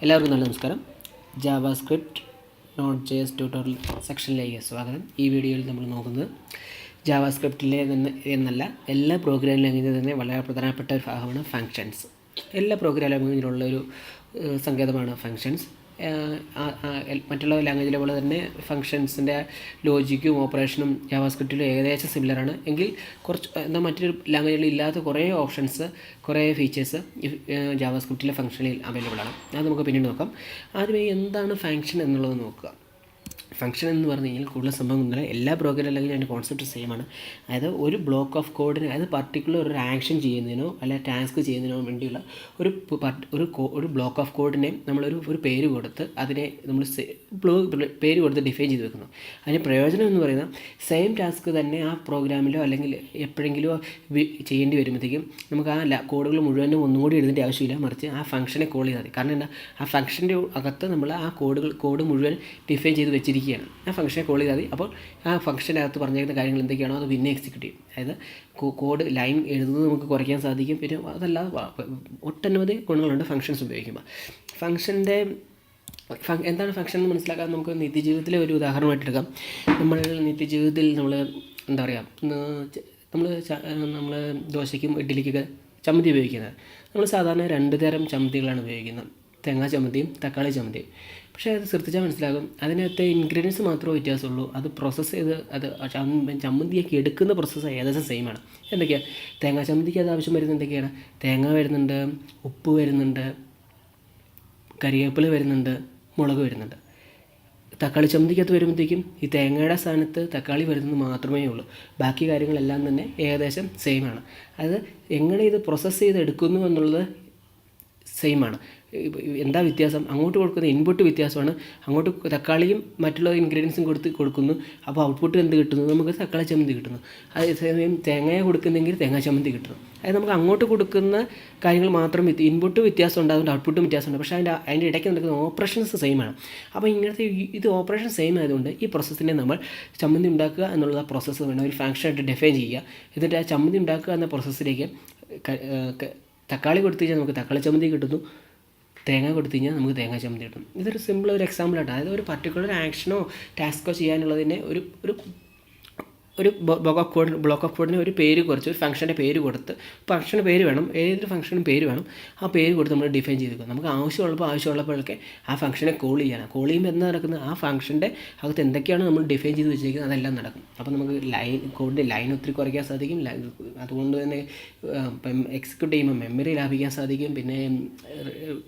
എല്ലാവർക്കും നല്ല നമസ്കാരം. ജാവാസ്ക്രിപ്റ്റ് നോട്ട് ജെഎസ് ട്യൂട്ടോറിയൽ സെക്ഷനിലേക്ക് സ്വാഗതം. ഈ വീഡിയോയിൽ നമ്മൾ നോക്കുന്നത് ജാവാസ്ക്രിപ്റ്റിലെ എന്നല്ല എല്ലാ പ്രോഗ്രാം ലാംഗ്വേജിൽ തന്നെ വളരെ പ്രധാനപ്പെട്ട ഒരു ഭാഗമാണ് ഫങ്ഷൻസ്. എല്ലാ പ്രോഗ്രാം ലാംഗ്വേജിലുള്ളൊരു സങ്കേതമാണ് ഫങ്ഷൻസ്. മറ്റുള്ള ലാംഗ്വേജിലെ പോലെ തന്നെ ഫങ്ഷൻസിൻ്റെ ലോജിക്കും ഓപ്പറേഷനും ജാവാസ്ക്രിപ്റ്റിലും ഏകദേശം സിമിലറാണ്. എങ്കിൽ കുറച്ച് മറ്റൊരു ലാംഗ്വേജിൽ ഇല്ലാത്ത കുറേ ഓപ്ഷൻസ്, കുറേ ഫീച്ചേഴ്സ് ജാവാസ്ക്രിപ്റ്റിലെ ഫങ്ഷനിൽ അവൈലബിൾ ആണ്. അത് നമുക്ക് പിന്നീട് നോക്കാം. ആദ്യമേ എന്താണ് ഫങ്ഷൻ എന്നുള്ളത് നോക്കുക. ഫങ്ഷൻ എന്ന് പറഞ്ഞു കഴിഞ്ഞാൽ കൂടുതൽ സംഭവങ്ങൾ എല്ലാ പ്രോഗ്രാം അല്ലെങ്കിൽ അതിൻ്റെ കോൺസെപ്റ്റ് സെയിം ആണ്. അതായത് ഒരു ബ്ലോക്ക് ഓഫ് കോഡിന്, അതായത് പർട്ടിക്കുലർ ഒരു ആക്ഷൻ ചെയ്യുന്നതിനോ അല്ലെ ടാസ്ക് ചെയ്യുന്നതിനോ വേണ്ടിയുള്ള ഒരു ബ്ലോക്ക് ഓഫ് കോഡിനെ നമ്മളൊരു പേര് കൊടുത്ത് അതിനെ നമ്മൾ പേര് കൊടുത്ത് ഡിഫൈൻ ചെയ്ത് വെക്കുന്നു. അതിന് പ്രയോജനം എന്ന് പറയുന്നത് സെയിം ടാസ്ക് തന്നെ ആ പ്രോഗ്രാമിലോ അല്ലെങ്കിൽ എപ്പോഴെങ്കിലും ചെയ്യേണ്ടി വരുമ്പോഴത്തേക്കും നമുക്ക് ആ കോഡുകൾ മുഴുവനും ഒന്നുകൂടി എഴുതേണ്ട ആവശ്യമില്ല, മറിച്ച് ആ ഫംഗ്ഷനെ കോൾ ചെയ്താൽ മതി. കാരണം എന്താ, ആ ഫംഗ്ഷൻ്റെ അകത്ത് നമ്മൾ ആ കോഡ് മുഴുവൻ ഡിഫൈൻ ചെയ്ത് വെച്ചിരിക്കുകയാണ്. ആ ഫംഗ്ഷനെ കോൾ ചെയ്താൽ മതി. അപ്പോൾ ആ ഫംഗ്ഷൻ്റെ അകത്ത് പറഞ്ഞിരിക്കുന്ന കാര്യങ്ങൾ എന്തൊക്കെയാണോ അത് പിന്നെ എക്സിക്യൂട്ട് ചെയ്യും. അതായത് കോഡ് ലൈൻ എഴുതുന്നത് നമുക്ക് കുറയ്ക്കാൻ സാധിക്കും. പിന്നെ അതല്ലാതെ ഒട്ടനവധി ഗുണങ്ങളുണ്ട് ഫങ്ഷൻസ് ഉപയോഗിക്കുമ്പോൾ. ഫംഗ്ഷൻ്റെ എന്താണ് ഫംഗ്ഷൻ എന്ന് മനസ്സിലാക്കാൻ നമുക്ക് നിത്യജീവിതത്തിലെ ഒരു ഉദാഹരണമായിട്ട് എടുക്കാം. നമ്മൾ നിത്യജീവിതത്തിൽ എന്താ പറയുക, നമ്മൾ ദോശയ്ക്കും ഇഡ്ഡലിക്കൊക്കെ ചമ്മന്തി ഉപയോഗിക്കുന്നത്. നമ്മൾ സാധാരണ 2 തരം ചമ്മന്തികളാണ് ഉപയോഗിക്കുന്നത്, തേങ്ങാ ചമ്മന്തിയും തക്കാളി ചമ്മന്തിയും. പക്ഷേ അത് ശ്രദ്ധിച്ചാൽ മനസ്സിലാകും, അതിനകത്തെ ഇൻഗ്രീഡിയൻസ് മാത്രമേ വ്യത്യാസമുള്ളൂ. അത് പ്രോസസ്സ് ചെയ്ത് അത് ചമ്മന്തിയൊക്കെ എടുക്കുന്ന പ്രോസസ്സ് ഏകദേശം സെയിമാണ്. എന്തൊക്കെയാണ് തേങ്ങാ ചമ്മന്തിക്ക് അത് ആവശ്യം വരുന്നത് എന്തൊക്കെയാണ്? തേങ്ങ വരുന്നുണ്ട്, ഉപ്പ് വരുന്നുണ്ട്, കരിവേപ്പില വരുന്നുണ്ട്, മുളക് വരുന്നുണ്ട്. തക്കാളി ചമ്മന്തിക്കകത്ത് വരുമ്പോഴത്തേക്കും ഈ തേങ്ങയുടെ സ്ഥാനത്ത് തക്കാളി വരുന്നത് മാത്രമേ ഉള്ളൂ. ബാക്കി കാര്യങ്ങളെല്ലാം തന്നെ ഏകദേശം സെയിമാണ്. അത് എങ്ങനെ ഇത് പ്രോസസ്സ് ചെയ്ത് എടുക്കുന്നു എന്നുള്ളത് സെയിമാണ്. എന്താ വ്യത്യാസം? അങ്ങോട്ട് കൊടുക്കുന്ന ഇൻപുട്ട് വ്യത്യാസമാണ്. അങ്ങോട്ട് തക്കാളിയും മറ്റുള്ള ഇൻഗ്രീഡിയൻസും കൊടുക്കുന്നു. അപ്പോൾ ഔട്ട്പുട്ട് എന്ത് കിട്ടുന്നു? നമുക്ക് തക്കാളി ചമ്മന്തി കിട്ടുന്നു. അതേസമയം തേങ്ങയെ കൊടുക്കുന്നെങ്കിൽ തേങ്ങാ ചമ്മന്തി കിട്ടുന്നു. അതായത് നമുക്ക് അങ്ങോട്ട് കൊടുക്കുന്ന കാര്യങ്ങൾ മാത്രം ഇൻപുട്ട് വ്യത്യാസം ഉണ്ടാകുന്നുണ്ട്, ഔട്ട്പുട്ടും വ്യത്യാസമുണ്ട്. പക്ഷേ അതിൻ്റെ ഇടയ്ക്ക് നടക്കുന്ന ഓപ്പറേഷൻസ് സെയിമാണ്. അപ്പോൾ ഇങ്ങനത്തെ ഇത് ഓപ്പറേഷൻ സെയിം ആയതുകൊണ്ട് ഈ പ്രോസസ്സിനെ നമ്മൾ ചമ്മന്തി ഉണ്ടാക്കുക എന്നുള്ള പ്രോസസ്സ് വേണം ഒരു ഫങ്ഷനായിട്ട് ഡിഫൈൻ ചെയ്യുക. എന്നിട്ട് ആ ചമ്മന്തി ഉണ്ടാക്കുക എന്ന പ്രോസസ്സിലേക്ക് തക്കാളി കൊടുത്തു കഴിഞ്ഞാൽ നമുക്ക് തക്കാളി ചമ്മന്തി കിട്ടുന്നു, തേങ്ങ കൊടുത്തു കഴിഞ്ഞാൽ നമുക്ക് തേങ്ങാ ചമ്മന്തി കിട്ടും. ഇതൊരു സിമ്പിൾ ഒരു എക്സാമ്പിളായിട്ട്, അതായത് ഒരു പർട്ടിക്കുലർ ആക്ഷനോ ടാസ്കോ ചെയ്യാനുള്ളതിനെ ഒരു ബ്ലോക്ക് ഓഫ് കോഡിന് ഒരു പേര് കുറച്ച്, ഒരു ഫംഗ്ഷൻ്റെ പേര് കൊടുത്ത്, ഫംഗ്ഷന് പേര് വേണം, ഏതൊരു ഫംഗ്ഷനും പേര് വേണം, ആ പേര് കൊടുത്ത് നമ്മൾ ഡിഫൈൻ ചെയ്ത് വെക്കും. നമുക്ക് ആവശ്യമുള്ളപ്പോഴൊക്കെ ആ ഫംഗ്ഷനെ കോൾ ചെയ്യണം. കോൾ ചെയ്യുമ്പോൾ എന്താ നടക്കുന്നത്? ആ ഫംഗ്ഷൻ്റെ അകത്ത് എന്തൊക്കെയാണ് നമ്മൾ ഡിഫൈൻ ചെയ്ത് വെച്ചിരിക്കുന്നത് അതെല്ലാം നടക്കും. അപ്പോൾ നമുക്ക് കോഡിൻ്റെ ലൈൻ ഒത്തിരി കുറയ്ക്കാൻ സാധിക്കും. അതുകൊണ്ട് തന്നെ എക്സിക്യൂട്ട് ചെയ്യുമ്പോൾ മെമ്മറി ലാഭിക്കാൻ സാധിക്കും. പിന്നെ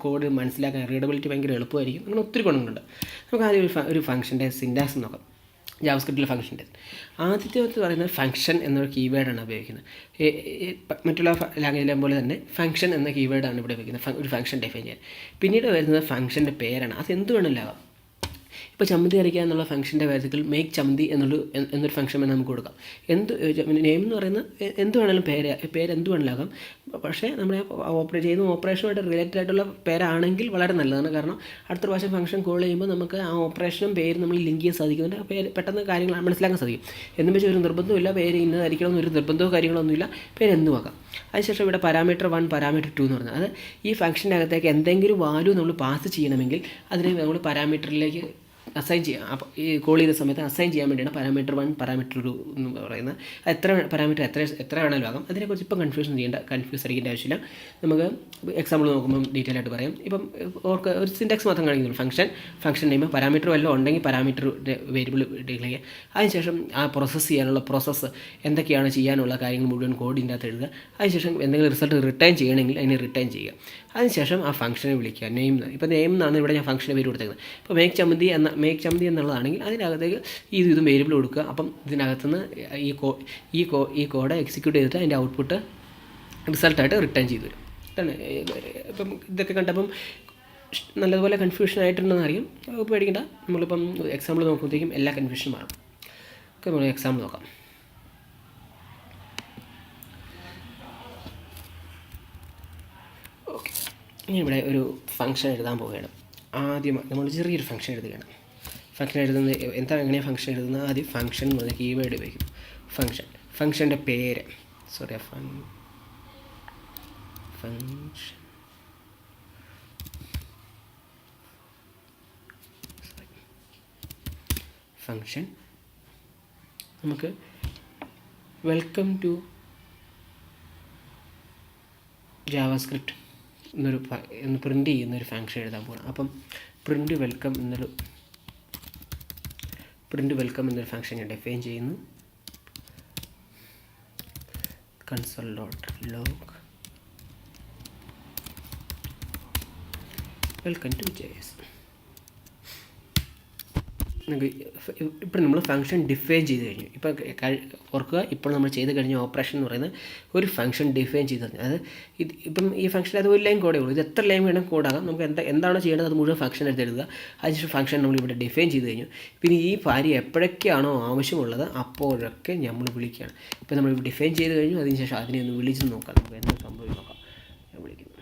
കോഡ് മനസ്സിലാക്കാൻ റീഡബിലിറ്റി ഭയങ്കര എളുപ്പമായിരിക്കും. അങ്ങനെ ഒത്തിരി ഗുണങ്ങളുണ്ട്. നമുക്ക് ആദ്യം ഒരു ഫംഗ്ഷൻ്റെ സിൻറ്റാക്സ് നോക്കാം. ജാവാസ്ക്രിപ്റ്റിലെ ഫംഗ്ഷൻ്റെ ആദ്യത്തെ പറയുന്നത് ഫംഗ്ഷൻ എന്നൊരു കീവേഡാണ് ഉപയോഗിക്കുന്നത്. മറ്റുള്ള ലാംഗ്വേജിലെ പോലെ തന്നെ ഫംഗ്ഷൻ എന്ന കീവേഡാണ് ഇവിടെ ഉപയോഗിക്കുന്നത് ഒരു ഫംഗ്ഷൻ ഡിഫൈൻ ചെയ്യാൻ. പിന്നീട് വരുന്നത് ഫംഗ്ഷൻ്റെ പേരാണ്. അത് എന്ത് വേണമെങ്കിലും. ഇപ്പോൾ ചമ്മന്തി അരയ്ക്കുക എന്നുള്ള ഫംഗ്ഷൻ്റെ കാര്യത്തിൽ മേക്ക് ചമ്മന്തി എന്നൊരു ഫംഗ്ഷൻ വേണം നമുക്ക് കൊടുക്കാം. നെയിം എന്ന് പറയുന്നത് എന്ത് വേണമെങ്കിലും പേര് എന്ത് വേണമെങ്കിലും. പക്ഷേ നമ്മളെ ചെയ്യുന്ന ഓപ്പറേഷനുമായിട്ട് റിലേറ്റഡ് ആയിട്ടുള്ള പേരാണെങ്കിൽ വളരെ നല്ലതാണ്. കാരണം അടുത്ത പ്രാവശ്യം ഫംഗ്ഷൻ കോൾ ചെയ്യുമ്പോൾ നമുക്ക് ആ ഓപ്പറേഷനും പേര് നമ്മൾ ലിങ്ക് ചെയ്യാൻ സാധിക്കുന്നുണ്ട്. ആ പേര് പെട്ടെന്ന് കാര്യങ്ങൾ മനസ്സിലാക്കാൻ സാധിക്കും. എന്നും വെച്ചാൽ ഒരു നിർബന്ധമില്ല, പേര് ഇന്നതായിരിക്കണം എന്നൊരു നിർബന്ധമോ കാര്യങ്ങളൊന്നുമില്ല, പേര് എന്ത് നോക്കാം. അതിനുശേഷം ഇവിടെ പാരാമീറ്റർ 1 പാരാമീറ്റർ 2 എന്ന് പറഞ്ഞാൽ അത് ഈ ഫംഗ്ഷൻ്റെ അകത്തേക്ക് എന്തെങ്കിലും വാല്യൂ നമ്മൾ പാസ് ചെയ്യണമെങ്കിൽ അതിനെ നമ്മൾ പാരാമീറ്ററിലേക്ക് അസൈൻ ചെയ്യാം. അപ്പോൾ ഈ കോൾ ചെയ്ത സമയത്ത് അസൈൻ ചെയ്യാൻ വേണ്ടിയാണ് പാരാമീറ്റർ 1 പാരാമീറ്റർ 2 എന്ന് പറയുന്നത്. എത്ര പാരാമീറ്റർ എത്ര വേണമെങ്കിലും ആകാം. അതിനെക്കുറിച്ച് ഇപ്പം കൺഫ്യൂസ് അടിക്കേണ്ട ആവശ്യമില്ല. നമുക്ക് എക്സാമ്പിൾ നോക്കുമ്പം ഡീറ്റെയിൽ ആയിട്ട് പറയാം. ഇപ്പം ഒരു സിൻടാക്സ് മാത്രം കാണിക്കുന്നുള്ളൂ. ഫംഗ്ഷൻ നെയിം പാരാമീറ്റർ വല്ലതും ഉണ്ടെങ്കിൽ പാരാമീറ്റർ വേരിയബിൾ ഡിക്ലെയർ ചെയ്യുക. അതിനുശേഷം ആ പ്രോസസ്സ് എന്തൊക്കെയാണ് ചെയ്യാനുള്ള കാര്യങ്ങൾ മുഴുവൻ കോഡിൻ്റെ അകത്ത് എഴുതുക. അതിനുശേഷം എന്തെങ്കിലും റിസൾട്ട് റിട്ടേൺ ചെയ്യണമെങ്കിൽ അതിനെ റിട്ടേൺ ചെയ്യുക. അതിനുശേഷം ആ ഫംഗ്ഷനെ വിളിക്കുക. ഇപ്പോൾ നെയിം എന്നാണ് ഇവിടെ ഞാൻ ഫംഗ്ഷന് പേര് കൊടുത്തേക്കുന്നത്. ഇപ്പോൾ മേക്ക് ചമ്മന്തി എന്നുള്ളതാണെങ്കിൽ അതിനകത്തേക്ക് ഇതും വേരിയബിൾ കൊടുക്കുക. അപ്പം ഇതിനകത്തുനിന്ന് ഈ കോഡ് എക്സിക്യൂട്ട് ചെയ്തിട്ട് അതിൻ്റെ ഔട്ട്പുട്ട് റിസൾട്ടായിട്ട് റിട്ടേൺ ചെയ്ത് വരും. ഇപ്പം ഇതൊക്കെ കണ്ടപ്പം നല്ലതുപോലെ കൺഫ്യൂഷൻ ആയിട്ടുണ്ടെന്ന് അറിയാം. പേടിക്കണ്ട. നമ്മളിപ്പം എക്സാമ്പിൾ നോക്കുമ്പോഴത്തേക്കും എല്ലാ കൺഫ്യൂഷനും മാറും. നമ്മൾ എക്സാമ്പിൾ നോക്കാം. ഓക്കെ, ഇനി ഇവിടെ ഒരു ഫംഗ്ഷൻ എഴുതാൻ പോവുകയാണ്. ആദ്യം നമ്മൾ ചെറിയൊരു ഫംഗ്ഷൻ എഴുതുകയാണ്. ഫംഗ്ഷൻ എഴുതുന്നത് എങ്ങനെയാണ് ഫംഗ്ഷൻ എഴുതുന്നത്? ആദ്യം ഫംഗ്ഷൻ എന്ന് പറഞ്ഞ കീവേഡ് ഉപയോഗിക്കും. ഫംഗ്ഷൻ്റെ പേര് ഫംഗ്ഷൻ ഫങ്ഷൻ നമുക്ക് വെൽക്കം ടു ജാവാസ്ക്രിപ്റ്റ് എന്ന് പ്രിൻ്റ് ചെയ്യുന്നൊരു ഫങ്ഷൻ എഴുതാൻ പോകണം. അപ്പം പ്രിൻ്റ് വെൽക്കം എന്നൊരു ഫങ്ഷൻ ഞാൻ ഡിഫൈൻ ചെയ്യുന്നു. console.log welcome to JS. ഇപ്പോൾ നമ്മൾ ഫംഗ്ഷൻ ഡിഫൈൻ ചെയ്ത് കഴിഞ്ഞു. ഇപ്പോൾ ഓർക്കുക, ഇപ്പോൾ നമ്മൾ ചെയ്ത് കഴിഞ്ഞ ഓപ്പറേഷൻ എന്ന് പറയുന്നത് ഒരു ഫംഗ്ഷൻ ഡിഫൈൻ ചെയ്ത് കഴിഞ്ഞു. അത് ഇപ്പം ഈ ഫംഗ്ഷൻ അത് ഒരു ലൈൻ കോഡേ ഉള്ളൂ. ഇത് എത്ര ലൈൻ വേണം കോഡാകാം. നമുക്ക് എന്താണോ ചെയ്യേണ്ടത് അത് മുഴുവൻ ഫംഗ്ഷൻ എടുത്ത് എഴുതുക. അതിനുശേഷം ഫംഗ്ഷൻ നമ്മൾ ഇവിടെ ഡിഫൈൻ ചെയ്ത് കഴിഞ്ഞു. പിന്നെ ഈ കാര്യം എപ്പോഴൊക്കെയാണോ ആവശ്യമുള്ളത് അപ്പോഴൊക്കെ നമ്മൾ വിളിക്കുകയാണ്. ഇപ്പോൾ നമ്മൾ ഡിഫൈൻ ചെയ്ത് കഴിഞ്ഞു. അതിനുശേഷം അതിനെ ഒന്ന് വിളിച്ച് നോക്കാം. നമുക്ക് എന്ത് സംഭവിക്കും നോക്കാം. ഞാൻ വിളിക്കുന്നു.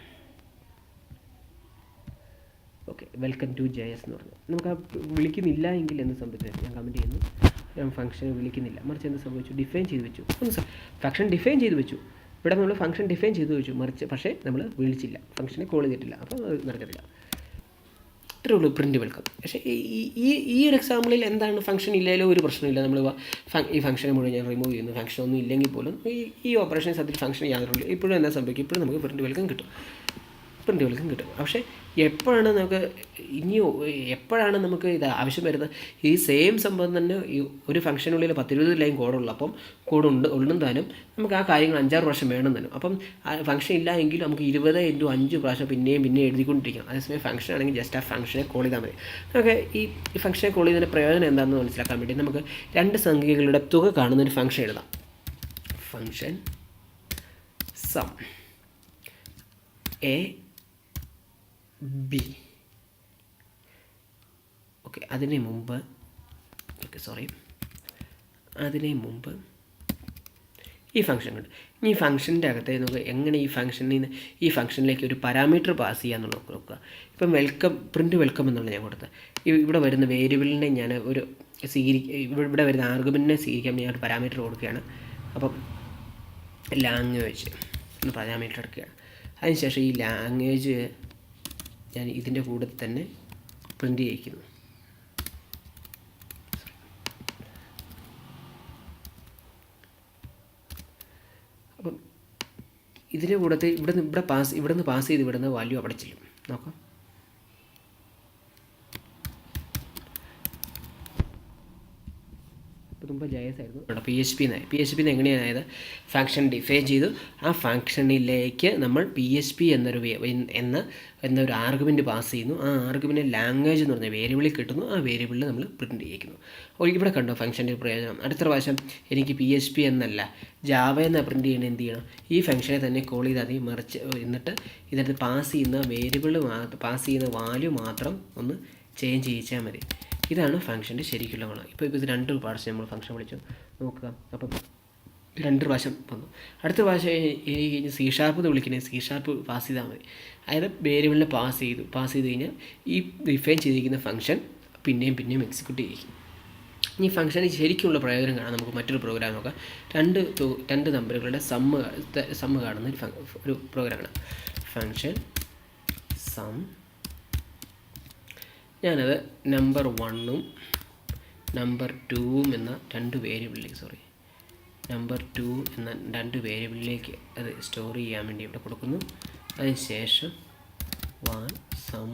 ഓക്കെ, വെൽക്കം ടു JS എന്ന് പറഞ്ഞു. നമുക്ക് ആ വിളിക്കുന്നില്ല എങ്കിൽ എന്ത് സംഭവിച്ചു? ഞാൻ കമൻറ്റ് ചെയ്യുന്നു. ഞാൻ ഫംഗ്ഷൻ വിളിക്കുന്നില്ല, മറിച്ച് എന്ത് സംഭവിച്ചു? ഡിഫൈൻ ചെയ്ത് വെച്ചു. ഫംഗ്ഷൻ ഡിഫൈൻ ചെയ്ത് വെച്ചു. ഇവിടെ നമ്മൾ ഫംഗ്ഷൻ ഡിഫൈൻ ചെയ്ത് വെച്ചു, മറിച്ച് പക്ഷേ നമ്മൾ വിളിച്ചില്ല, ഫംഗ്ഷനെ കോൾ ചെയ്തിട്ടില്ല. അപ്പോൾ അത് നടക്കത്തില്ല. ഇത്രേ ഉള്ളൂ പ്രിൻ്റ് വെൽക്കം. പക്ഷേ ഈ ഒരു എക്സാമ്പിളിൽ എന്താണ്, ഫംഗ്ഷൻ ഇല്ലെങ്കിലും ഒരു പ്രശ്നമില്ല. നമ്മൾ ഈ ഫംഗ്ഷനെ മുഴുവൻ ഞാൻ റിമൂവ് ചെയ്യുന്നു. ഫംഗ്ഷൻ ഒന്നും ഇല്ലെങ്കിൽ പോലും ഈ ഓപ്പറേഷൻ സത്യത്തിൽ ഫംഗ്ഷൻ യാതൊരു ഇപ്പോഴും എന്താ സംഭവിക്കും? ഇപ്പോഴും നമുക്ക് പ്രിൻ്റ് വെൽക്കം കിട്ടും. പക്ഷേ എപ്പോഴാണ് നമുക്ക് ഇത് ആവശ്യം വരുന്നത്? ഈ സെയിം സംഭവം തന്നെ ഈ ഒരു ഫംഗ്ഷനുള്ളിൽ 10-20 ലൈൻ കോഡുള്ളൂ. അപ്പം ഉള്ളും താനും നമുക്ക് ആ കാര്യങ്ങൾ 5-6 പ്രാവശ്യം വേണം തന്നെ. അപ്പം ഫംഗ്ഷൻ ഇല്ല എങ്കിൽ നമുക്ക് 20x5 പ്രാവശ്യം പിന്നെയും എഴുതിക്കൊണ്ടിരിക്കണം. അതേസമയം ഫംഗ്ഷൻ ആണെങ്കിൽ ജസ്റ്റ് ആ ഫംഗ്ഷനെ കോൾ ചെയ്താൽ മതി. നമുക്ക് ഈ ഫംഗ്ഷനെ കോൾ ചെയ്തതിൻ്റെ പ്രയോജനം എന്താണെന്ന് മനസ്സിലാക്കാൻ വേണ്ടി നമുക്ക് 2 സംഖ്യകളുടെ തുക കാണുന്നൊരു ഫംഗ്ഷൻ എഴുതാം. Function sum A B. Okay, അതിന് മുമ്പ് ഈ ഫംഗ്ഷൻ ഉണ്ട്. ഈ ഫംഗ്ഷൻ്റെ അകത്ത് നമുക്ക് എങ്ങനെ ഈ ഫംഗ്ഷനിലേക്ക് ഒരു പാരാമീറ്റർ പാസ് ചെയ്യാമെന്നുള്ള നോക്കുക. ഇപ്പം പ്രിൻ്റ് വെൽക്കം എന്നുള്ള ഞാൻ കൊടുത്തത്. ഇവിടെ വരുന്ന വേരിയബിളിനെ ഞാൻ ഇവിടെ വരുന്ന ആർഗ്യുമെൻറ്റിനെ സ്വീകരിക്കാൻ ഞാൻ ഒരു പാരാമീറ്റർ കൊടുക്കുകയാണ്. അപ്പം ലാംഗ്വേജ് എന്ന് പാരാമീറ്റർ എടുക്കുകയാണ്. അതിനുശേഷം ഈ ലാംഗ്വേജ് ഞാൻ ഇതിൻ്റെ കൂടെ തന്നെ പ്രിൻ്റ് ചെയ്യിക്കുന്നു. അപ്പം ഇതിൻ്റെ കൂടത്തെ ഇവിടുന്ന് പാസ് ചെയ്ത് വിടുന്ന വാല്യൂ അവിടെ ചെല്ലും. നോക്കാം. മുമ്പ് JS ആയിരുന്നു, ഇവിടെ PHP എങ്ങനെയായത്? ഫംഗ്ഷൻ ഡിഫൈൻ ചെയ്തു. ആ ഫംഗ്ഷനിലേക്ക് നമ്മൾ PHP എന്നൊരു ആർഗ്യുമെൻറ്റ് പാസ് ചെയ്യുന്നു. ആ ആർഗ്യുമെൻറ്റ് ലാംഗ്വേജ് എന്ന് പറഞ്ഞ വേരിയബിളിൽ കിട്ടുന്നു. ആ വേരിയബിളിൽ നമ്മൾ പ്രിൻ്റ് ചെയ്യിക്കുന്നു. അപ്പോൾ ഇവിടെ കണ്ടോ ഫംഗ്ഷൻ്റെ പ്രയോജനം. അടുത്ത പ്രാവശ്യം എനിക്ക് PHP എന്നല്ല ജാവ എന്ന പ്രിൻ്റ് ചെയ്യണം. എന്ത് ചെയ്യണം? ഈ ഫംഗ്ഷനെ തന്നെ കോൾ ചെയ്താൽ മതി. മറിച്ച് എന്നിട്ട് ഇതിനകത്ത് പാസ് ചെയ്യുന്ന വാല്യൂ മാത്രം ഒന്ന് ചേഞ്ച് ചെയ്യിച്ചാൽ മതി. ഇതാണ് ഫംഗ്ഷൻ്റെ ശരിക്കുള്ള ഗുണം. ഇപ്പോൾ ഇത് 2 പ്രാവശ്യം നമ്മൾ ഫംഗ്ഷൻ വിളിച്ചു നോക്കുക. അപ്പം 2 പ്രാവശ്യം വന്നു. അടുത്ത പ്രാവശ്യം കഴിഞ്ഞ് C# വിളിക്കണേ C# പാസ് ചെയ്താൽ മതി. അതായത് വേരിയബിളിനെ പാസ് ചെയ്ത് കഴിഞ്ഞാൽ ഈ ഡിഫൈൻ ചെയ്തിരിക്കുന്ന ഫംഗ്ഷൻ പിന്നെയും എക്സിക്യൂട്ട് ചെയ്യും. ഈ ഫംഗ്ഷന് ശരിക്കുള്ള പ്രയോജനം കാണാൻ നമുക്ക് മറ്റൊരു പ്രോഗ്രാം നോക്കാം. 2 നമ്പറുകളുടെ സമ്മ് കാണുന്ന ഒരു പ്രോഗ്രാമാണ് ഫംഗ്ഷൻ സം. ഞാനത് നമ്പർ 1ഉം നമ്പർ 2ഉം എന്ന 2 വേരിയബിളിലേക്ക് അത് സ്റ്റോർ ചെയ്യാൻ വേണ്ടി ഇവിടെ കൊടുക്കുന്നു. അതിനുശേഷം സം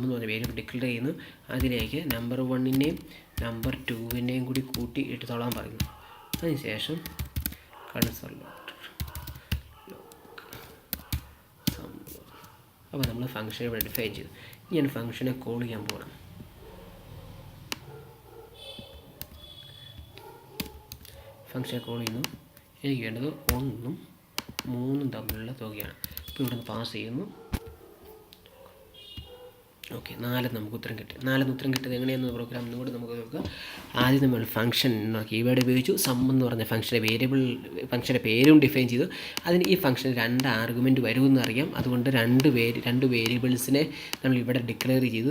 എന്ന് പറഞ്ഞ വേരിയബിൾ ഡിക്ലെയർ ചെയ്യുന്നു. അതിലേക്ക് നമ്പർ 1നെയും നമ്പർ 2നെയും കൂടി കൂട്ടി എടുത്തോളാൻ പറയുന്നു. അതിനുശേഷം അപ്പോൾ നമ്മൾ ഫംഗ്ഷൻ ഇവിടെ ഡിഫൈൻ ചെയ്തു. ഞാൻ ഫംഗ്ഷനെ കോൾ ചെയ്യാൻ പോകണം. ഫംഗ്ഷനെ കോൾ ചെയ്യുന്നു. എനിക്ക് വേണ്ടത് 1ഉം 3ഉം തമ്മിലുള്ള തുകയാണ്. ഇപ്പോൾ ഇവിടുന്ന് പാസ് ചെയ്യുന്നു. ഓക്കെ, 4 നമുക്ക് ഉത്തരം കിട്ടി. 4 ഉത്തരം കിട്ടിയത് എങ്ങനെയാണെന്ന് പ്രോഗ്രാം ഒന്നുകൂടി നമുക്ക് നോക്കാം. ആദ്യം നമ്മൾ ഫംഗ്ഷൻ കീവേഡ് ഉപയോഗിച്ചു. സം എന്ന് പറഞ്ഞ ഫംഗ്ഷൻ്റെ പേരും ഡിഫൈൻ ചെയ്തു. അതിന് ഈ ഫംഗ്ഷന് 2 ആർഗ്യുമെൻറ്റ് വരുമെന്ന് അറിയാം. അതുകൊണ്ട് 2 വേരിയബിൾസിനെ നമ്മൾ ഇവിടെ ഡിക്ലെയർ ചെയ്തു.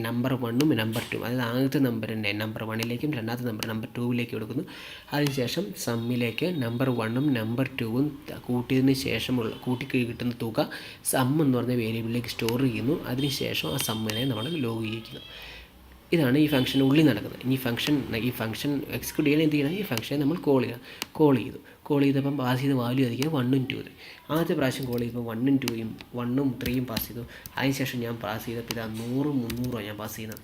നമ്പർ 1ഉം നമ്പർ 2. അതായത് ആദ്യത്തെ നമ്പറിനെ നമ്പർ 1ലേക്കും രണ്ടാമത്തെ നമ്പർ 2ലേക്കും എടുക്കുന്നു. അതിനുശേഷം സമ്മിലേക്ക് നമ്പർ 1ഉം നമ്പർ 2ഉം കൂട്ടി കിട്ടുന്ന തുക സം എന്ന് പറഞ്ഞ വേരിയബിളിലേക്ക് സ്റ്റോർ ചെയ്യുന്നു. അതിനുശേഷം ആ സമ്മിനെ നമ്മൾ ലോഗ് ചെയ്യിക്കുന്നു. ഇതാണ് ഈ ഫംഗ്ഷൻ്റെ ഉള്ളിൽ നടക്കുന്നത്. ഈ ഫംഗ്ഷൻ എക്സിക്യൂട്ട് ചെയ്യാൻ എന്ത് ചെയ്യണം? ഈ ഫംഗ്ഷനെ നമ്മൾ കോൾ ചെയ്തപ്പം പാസ് ചെയ്ത വാല്യൂ ആയിരിക്കും 1ഉം 2ഉം. ആദ്യത്തെ പ്രാവശ്യം കോൾ ചെയ്തപ്പോൾ 1ഉം 2ഉം 1ഉം 3ഉം പാസ് ചെയ്തു. അതിനുശേഷം ഞാൻ പാസ് ചെയ്തപ്പോൾ ഇതാ 100ഉം 300ഉമാണ് ഞാൻ പാസ് ചെയ്യുന്നത്.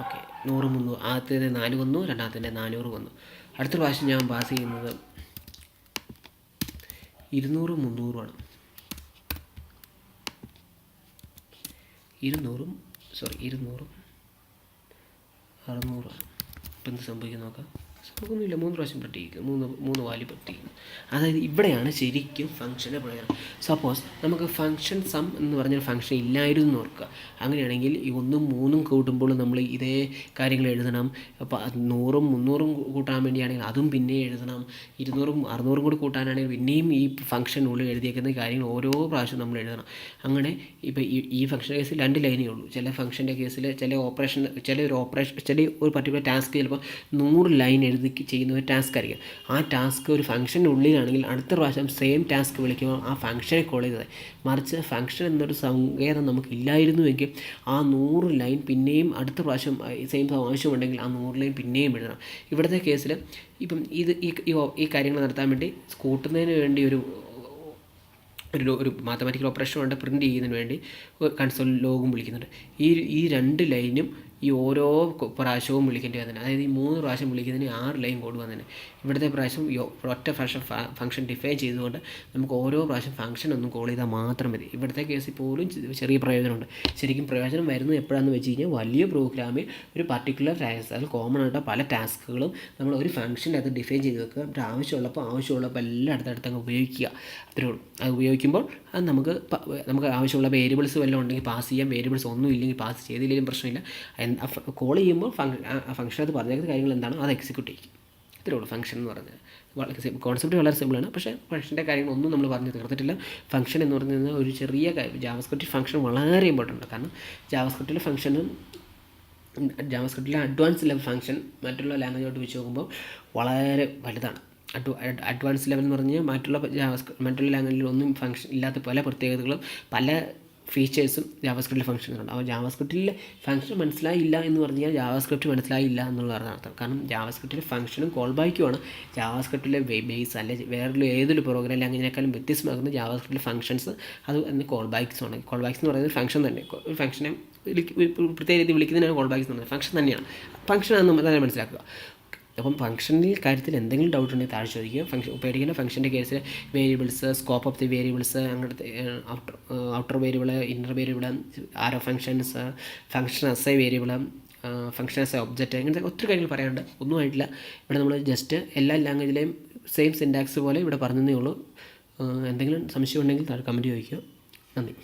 ഓക്കെ, 100 300. ആദ്യത്തേത് 4 വന്നു, രണ്ടാമത്തേത് 400 വന്നു. അടുത്ത പ്രാവശ്യം ഞാൻ പാസ് ചെയ്യുന്നത് 200ഉം 300ഉമാണ്. 200ഉം 600ആണ്. ഇപ്പം എന്ത് സംഭവിക്കും നോക്കാം. സംഭവമൊന്നുമില്ല, 3 പ്രാവശ്യം പ്രട്ടിക്കും, 3 വാല്യൂ പ്രട്ടിക്കും. അതായത് ഇവിടെയാണ് ശരിക്കും ഫംഗ്ഷൻ്റെ പ്രയോജനം. സപ്പോസ് നമുക്ക് ഫംഗ്ഷൻ സം എന്ന് പറഞ്ഞൊരു ഫംഗ്ഷൻ ഇല്ലായിരുന്നു എന്ന് ഓർക്കുക. അങ്ങനെയാണെങ്കിൽ ഈ 1ഉം 3ഉം കൂട്ടുമ്പോൾ നമ്മൾ ഇതേ കാര്യങ്ങൾ എഴുതണം. അപ്പോൾ 100ഉം 300ഉം കൂട്ടാൻ വേണ്ടിയാണെങ്കിൽ അതും പിന്നെ എഴുതണം. 200ഉം 600ഉം കൂടി കൂട്ടാനാണെങ്കിൽ പിന്നെയും ഈ ഫംഗ്ഷനുള്ളിൽ എഴുതിയേക്കുന്ന കാര്യങ്ങൾ ഓരോ പ്രാവശ്യം നമ്മൾ എഴുതണം. അങ്ങനെ ഇപ്പോൾ ഈ ഫംഗ്ഷൻ്റെ കേസിൽ 2 ലൈനേ ഉള്ളൂ. ചില ഫംഗ്ഷൻ്റെ കേസിൽ ചില ഒരു പർട്ടിക്കുലർ ടാസ്ക് ചിലപ്പോൾ 100 ലൈൻ എഴുതി ചെയ്യുന്ന ഒരു ടാസ്ക് ആയിരിക്കും. ആ ടാസ്ക് ഒരു ഫംഗ്ഷൻ്റെ ഉള്ളിലാണെങ്കിൽ അടുത്ത പ്രാവശ്യം സെയിം ടാസ്ക് വിളിക്കുമ്പോൾ ആ ഫംഗ്ഷനെ കോൾ ചെയ്തത്. മറിച്ച് ഫംഗ്ഷൻ എന്നൊരു സങ്കേതം നമുക്കില്ലായിരുന്നുവെങ്കിൽ ആ 100 ലൈൻ പിന്നെയും അടുത്ത പ്രാവശ്യം സെയിം ആവശ്യമുണ്ടെങ്കിൽ ആ 100 ലൈൻ പിന്നെയും എഴുതണം. ഇവിടുത്തെ കേസിൽ ഇപ്പം ഈ കാര്യങ്ങൾ നടത്താൻ വേണ്ടി കൂട്ടുന്നതിന് വേണ്ടി ഒരു മാത്തമാറ്റിക്കൽ ഓപ്പറേഷൻ കൊണ്ട് പ്രിൻറ്റ് ചെയ്യുന്നതിന് വേണ്ടി കൺസോൾ ലോഗും വിളിക്കുന്നുണ്ട്. ഈ 2 ലൈനും ഈ ഓരോ പ്രാവശ്യവും വിളിക്കേണ്ടി വന്നതിന്, അതായത് ഈ 3 പ്രാവശ്യം വിളിക്കുന്നതിന് 6 ലൈൻ കോഡ് വന്നതിന് ഇവിടുത്തെ പ്രാവശ്യം ഒറ്റ ഫംഗ്ഷൻ ഡിഫൈൻ ചെയ്തുകൊണ്ട് നമുക്ക് ഓരോ പ്രാവശ്യം ഫംഗ്ഷൻ ഒന്നും കോൾ ചെയ്താൽ മാത്രം മതി. ഇവിടുത്തെ കേസിൽ പോലും ചെറിയ പ്രയോജനമുണ്ട്. ശരിക്കും പ്രയോജനം വരുന്നത് എപ്പോഴാണെന്ന് വെച്ച് കഴിഞ്ഞാൽ വലിയ പ്രോഗ്രാമിൽ ഒരു പർട്ടിക്കുലർ ടാസ്ക്, അത് കോമൺ ആയിട്ട് പല ടാസ്കുകളും നമ്മൾ ഒരു ഫംഗ്ഷൻ്റെ അത് ഡിഫൈൻ ചെയ്ത് വെക്കുക. എന്നിട്ട് ആവശ്യമുള്ളപ്പോൾ എല്ലാം അടുത്തങ്ങ് ഉപയോഗിക്കുക. അത്രേ ഉള്ളൂ. അത് ഉപയോഗിക്കുമ്പോൾ അത് നമുക്ക് ആവശ്യമുള്ള വേരിയബിൾസ് വല്ലതും ഉണ്ടെങ്കിൽ പാസ് ചെയ്യാം. വേരിയബിൾസ് ഒന്നും ഇല്ലെങ്കിൽ പാസ് ചെയ്തില്ലെങ്കിലും പ്രശ്നമില്ല. കോൾ ചെയ്യുമ്പോൾ ഫംഗ്ഷൻ അത് പറഞ്ഞേക്കുന്ന കാര്യങ്ങൾ എന്താണോ അത് എക്സിക്യൂട്ട് ചെയ്യും. ഇത്രേ ഉള്ളൂ ഫംഗ്ഷൻ എന്ന് പറഞ്ഞാൽ. കോൺസെപ്റ്റ് വളരെ സിമ്പിളാണ്, പക്ഷേ ഫംഗ്ഷൻ്റെ കാര്യങ്ങളൊന്നും നമ്മൾ പറഞ്ഞ് തീർത്തിട്ടില്ല. ഫംഗ്ഷൻ എന്ന് പറയുന്നത് ഒരു ചെറിയ കാര്യം. ജാവാസ്ക്രിപ്റ്റ് ഫംഗ്ഷൻ വളരെ ഇമ്പോർട്ടൻ്റ് ആണ്. കാരണം ജാവാസ്ക്രിപ്റ്റിലെ അഡ്വാൻസ് ലെവൽ ഫംഗ്ഷൻ മറ്റുള്ള ലാംഗ്വേജോട്ട് വെച്ച് നോക്കുമ്പോൾ വളരെ വലുതാണ്. അഡ്വാൻസ് ലെവൽ എന്ന് പറഞ്ഞാൽ മറ്റുള്ള ലാംഗ്വേജിൽ ഒന്നും ഫംഗ്ഷൻ ഇല്ലാത്ത പല പ്രത്യേകതകളും പല ഫീച്ചേഴ്സും ജാവാസ്ക്രിപ്റ്റിലെ ഫംഗ്ഷനുണ്ട്. അപ്പോൾ ജാവാസ്ക്രിപ്റ്റിലെ ഫംഗ്ഷൻ മനസ്സിലായില്ല എന്ന് പറഞ്ഞാൽ ജാവാസ്ക്രിപ്റ്റ് മനസ്സിലായില്ല എന്നുള്ളതാണ് അർത്ഥം. കാരണം ജാവാസ്ക്രിപ്റ്റിലെ ഫംഗ്ഷനും കോൾ ബാക്കുമാണ് ജാവാസ്ക്രിപ്റ്റിലെ ബേസ്. അല്ലെ വേറെ ഏതൊരു പ്രോഗ്രാം ലാംഗ്വേജിനേക്കാളും വ്യത്യസ്തമാക്കുന്ന ജാവാസ്ക്രിപ്റ്റിലെ ഫംഗ്ഷൻസ് അത് കോൾ ബാക്സ് ആണ്. കോൾ ബാക്സ് എന്ന് പറയുന്നത് ഫംഗ്ഷൻ തന്നെ. ഒരു ഫംഗ്ഷനെ പ്രത്യേക രീതി വിളിക്കുന്നതിനാണ് കോൾ ബാക്സ് എന്ന് പറയുന്നത്. ഫംഗ്ഷൻ തന്നെയാണ്. ഫംഗ്ഷനാണെന്ന് നമ്മൾ തന്നെ മനസ്സിലാക്കുക. അപ്പം ഫംഗ്ഷനിൽ കാര്യത്തിൽ എന്തെങ്കിലും ഡൗട്ട് ഉണ്ടെങ്കിൽ താഴെ ചോദിക്കുക. പേടിക്കുന്ന ഫംഗ്ഷൻ്റെ കേസിൽ variables, scope of the variables, അങ്ങനത്തെ outer variable, inner variable, arrow functions, function as a variable, function as a object, അങ്ങനത്തെ ഒത്തിരി കാര്യങ്ങൾ പറയാനുണ്ട്. ഒന്നും ആയിട്ടില്ല. ഇവിടെ നമ്മൾ ജസ്റ്റ് എല്ലാ ലാംഗ്വേജിലെയും സെയിം സിൻറ്റാക്സ് പോലെ ഇവിടെ പറഞ്ഞതേ ഉള്ളൂ. എന്തെങ്കിലും സംശയം ഉണ്ടെങ്കിൽ താഴെ കമൻറ്റ് ചോദിക്കുക. നന്ദി.